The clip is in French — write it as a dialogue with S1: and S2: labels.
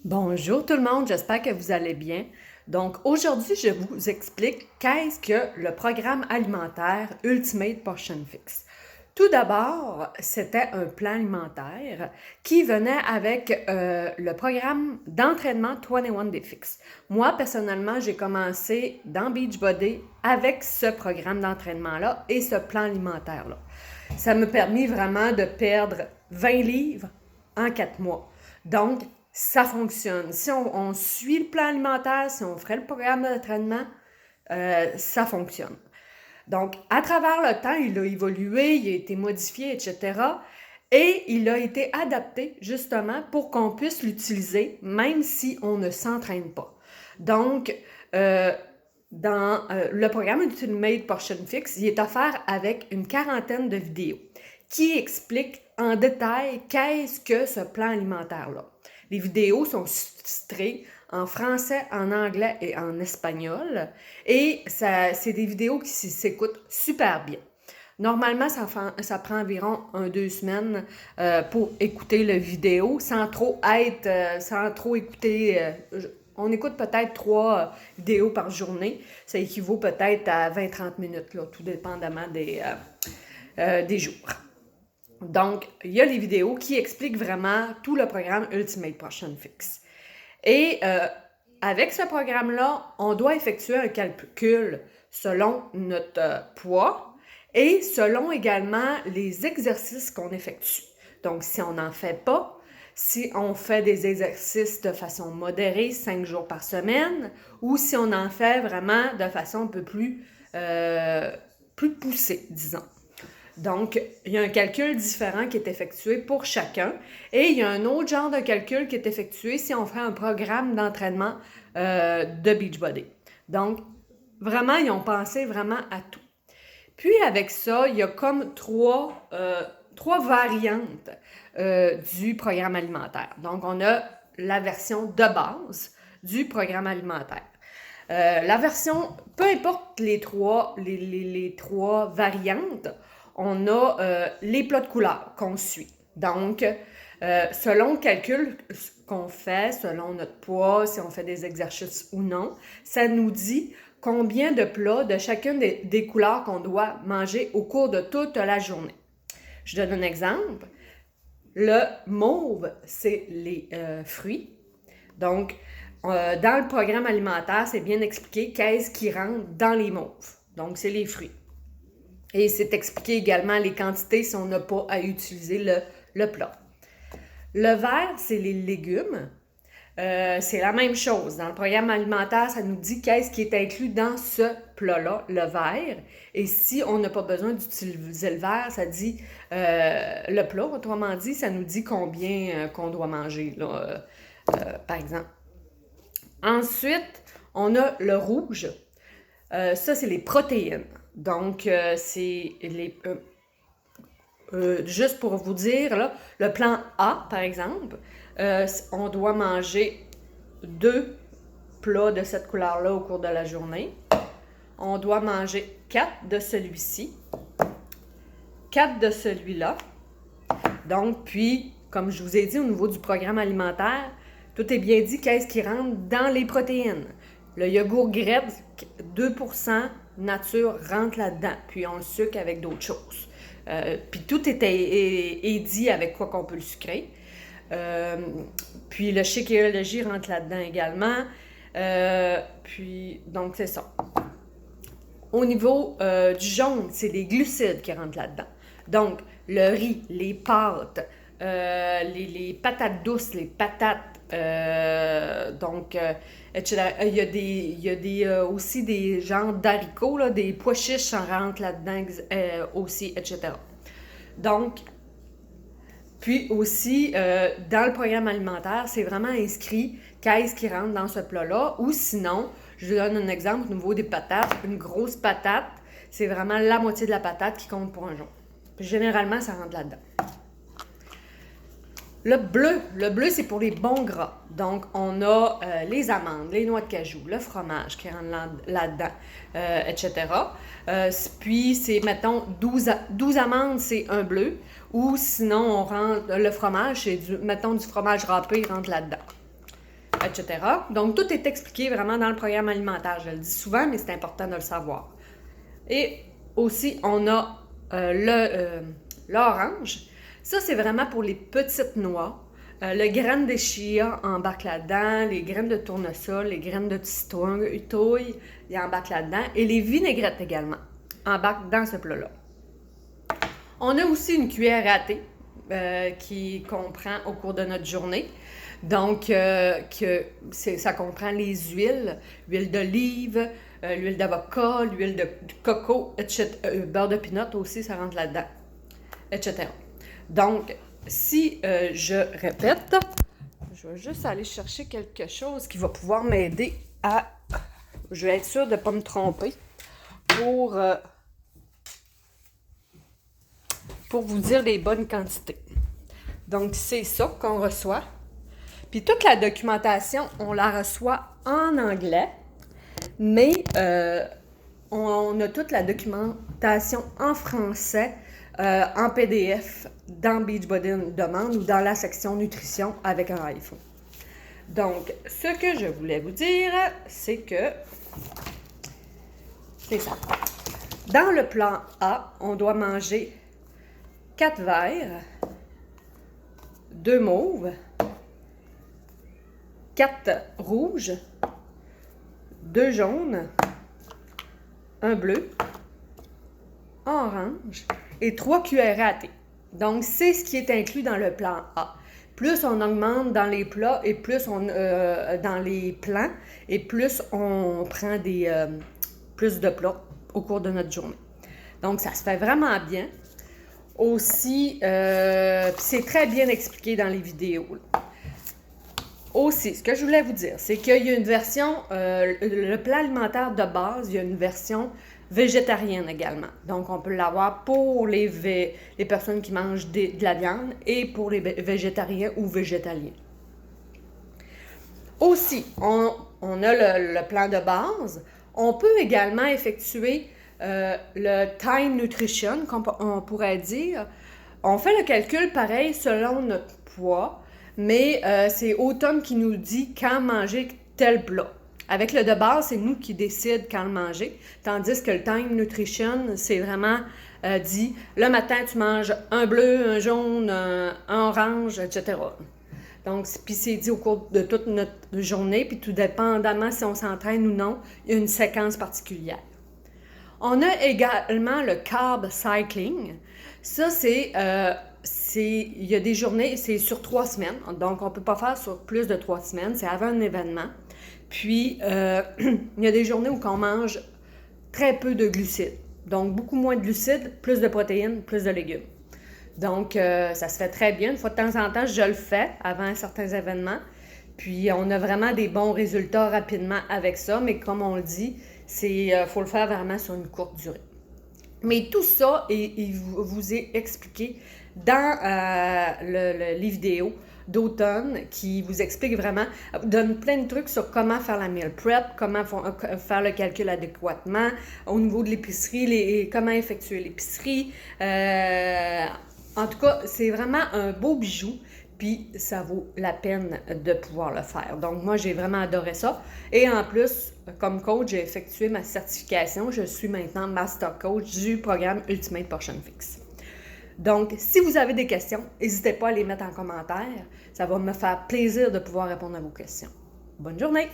S1: Bonjour tout le monde, j'espère que vous allez bien. Donc aujourd'hui, je vous explique qu'est-ce que le programme alimentaire Ultimate Portion Fix. Tout d'abord, c'était un plan alimentaire qui venait avec le programme d'entraînement 21 Day Fix. Moi, personnellement, j'ai commencé dans Beachbody avec ce programme d'entraînement-là et ce plan alimentaire-là. Ça m'a permis vraiment de perdre 20 livres en 4 mois. Donc, ça fonctionne. Si on suit le plan alimentaire, si on ferait le programme d'entraînement, ça fonctionne. Donc, à travers le temps, il a évolué, il a été modifié, etc. Et il a été adapté justement pour qu'on puisse l'utiliser même si on ne s'entraîne pas. Donc, dans le programme Ultimate Portion Fix, il est offert avec une quarantaine de vidéos qui expliquent en détail qu'est-ce que ce plan alimentaire-là. Les vidéos sont sous-titrées en français, en anglais et en espagnol. Et c'est des vidéos qui s'écoutent super bien. Normalement, ça prend environ 2 semaines pour écouter la vidéo sans trop écouter. On écoute peut-être 3 vidéos par journée. Ça équivaut peut-être à 20-30 minutes, là, tout dépendamment des jours. Donc, il y a les vidéos qui expliquent vraiment tout le programme Ultimate Portion Fix. Et avec ce programme-là, on doit effectuer un calcul selon notre poids et selon également les exercices qu'on effectue. Donc, si on n'en fait pas, si on fait des exercices de façon modérée, 5 jours par semaine, ou si on en fait vraiment de façon un peu plus poussée, disons. Donc, il y a un calcul différent qui est effectué pour chacun et il y a un autre genre de calcul qui est effectué si on fait un programme d'entraînement de Beachbody. Donc, vraiment, ils ont pensé vraiment à tout. Puis, avec ça, il y a comme trois variantes du programme alimentaire. Donc, on a la version de base du programme alimentaire. La version, peu importe les trois variantes, on a les plats de couleur qu'on suit. Donc, selon le calcul qu'on fait, selon notre poids, si on fait des exercices ou non, ça nous dit combien de plats de chacune des couleurs qu'on doit manger au cours de toute la journée. Je donne un exemple. Le mauve, c'est les fruits. Donc, dans le programme alimentaire, c'est bien expliqué qu'est-ce qui rentre dans les mauves. Donc, c'est les fruits. Et c'est expliqué également les quantités si on n'a pas à utiliser le plat. Le vert, c'est les légumes. C'est la même chose. Dans le programme alimentaire, ça nous dit qu'est-ce qui est inclus dans ce plat-là, le vert. Et si on n'a pas besoin d'utiliser le vert, ça dit le plat, autrement dit, ça nous dit combien qu'on doit manger, là, par exemple. Ensuite, on a le rouge. Ça, c'est les protéines. Donc, c'est les... juste pour vous dire, là, le plan A, par exemple, on doit manger 2 plats de cette couleur-là au cours de la journée. On doit manger 4 de celui-ci, 4 de celui-là. Donc, puis, comme je vous ai dit, au niveau du programme alimentaire, tout est bien dit qu'est-ce qui rentre dans les protéines. Le yogourt grec, 2% nature rentre là-dedans. Puis on le sucre avec d'autres choses. Puis tout est dit avec quoi qu'on peut le sucrer. Puis le Shakeology rentre là-dedans également. Puis, donc c'est ça. Au niveau du jaune, c'est les glucides qui rentrent là-dedans. Donc, le riz, les pâtes, les patates douces, les patates, etc. Il y a aussi des genres d'haricots, là, des pois chiches en rentrent là-dedans aussi, etc. Donc, puis aussi, dans le programme alimentaire, c'est vraiment inscrit qu'est-ce qui rentre dans ce plat-là. Ou sinon, je vous donne un exemple au niveau des patates. Une grosse patate, c'est vraiment la moitié de la patate qui compte pour un jour. Puis généralement, ça rentre là-dedans. Le bleu, c'est pour les bons gras. Donc, on a les amandes, les noix de cajou, le fromage qui rentre là-dedans, etc. Puis, c'est, mettons, 12 amandes, c'est un bleu. Ou sinon, on rentre le fromage, c'est, mettons, du fromage râpé, il rentre là-dedans. etc. Donc, tout est expliqué vraiment dans le programme alimentaire. Je le dis souvent, mais c'est important de le savoir. Et aussi, on a l'orange. Ça, c'est vraiment pour les petites noix. Le graine de chia embarque là-dedans, les graines de tournesol, les graines de citrouille, ils embarquent là-dedans, et les vinaigrettes également embarquent dans ce plat-là. On a aussi une cuillère à thé qu'on prend au cours de notre journée. Donc, ça comprend les huiles, l'huile d'olive, l'huile d'avocat, l'huile de coco, etc. Beurre de pinot aussi, ça rentre là-dedans, etc. Donc, si je répète, je vais juste aller chercher quelque chose qui va pouvoir m'aider à... Je vais être sûre de ne pas me tromper pour vous dire les bonnes quantités. Donc, c'est ça qu'on reçoit. Puis toute la documentation, on la reçoit en anglais, mais on a toute la documentation en français, en PDF, dans Beachbody Demande ou dans la section nutrition avec un iPhone. Donc, ce que je voulais vous dire, c'est que c'est ça. Dans le plan A, on doit manger 4 verts, 2 mauves, 4 rouges, 2 jaunes, 1 bleu, orange et 3 cuillères à thé. Donc, c'est ce qui est inclus dans le plan A. Plus on augmente dans les plats et plus on dans les plans et plus on prend plus de plats au cours de notre journée. Donc, ça se fait vraiment bien. Aussi, c'est très bien expliqué dans les vidéos. Aussi, ce que je voulais vous dire, c'est qu'il y a une version, le plan alimentaire de base, il y a une version végétarienne également. Donc, on peut l'avoir pour les personnes qui mangent de la viande et pour les végétariens ou végétaliens. Aussi, on a le plan de base. On peut également effectuer le Time Nutrition, on pourrait dire. On fait le calcul pareil selon notre poids, mais c'est Automne qui nous dit quand manger tel plat. Avec le de base, c'est nous qui décidons quand le manger, tandis que le Time Nutrition, c'est vraiment dit, le matin, tu manges un bleu, un jaune, un orange, etc. Donc, puis c'est dit au cours de toute notre journée, puis tout dépendamment si on s'entraîne ou non, il y a une séquence particulière. On a également le Carb Cycling. Ça, il y a des journées, c'est sur 3 semaines, donc on ne peut pas faire sur plus de 3 semaines, c'est avant un événement. Puis, il y a des journées où on mange très peu de glucides, donc beaucoup moins de glucides, plus de protéines, plus de légumes. Donc, ça se fait très bien. Une fois de temps en temps, je le fais avant certains événements. Puis, on a vraiment des bons résultats rapidement avec ça, mais comme on le dit, faut le faire vraiment sur une courte durée. Mais tout ça, il vous est expliqué dans les vidéos d'Automne qui vous explique vraiment, donne plein de trucs sur comment faire la meal prep, comment faire le calcul adéquatement, au niveau de l'épicerie, comment effectuer l'épicerie. En tout cas, c'est vraiment un beau bijou. Puis ça vaut la peine de pouvoir le faire. Donc, moi, j'ai vraiment adoré ça. Et en plus, comme coach, j'ai effectué ma certification. Je suis maintenant Master Coach du programme Ultimate Portion Fix. Donc, si vous avez des questions, n'hésitez pas à les mettre en commentaire. Ça va me faire plaisir de pouvoir répondre à vos questions. Bonne journée!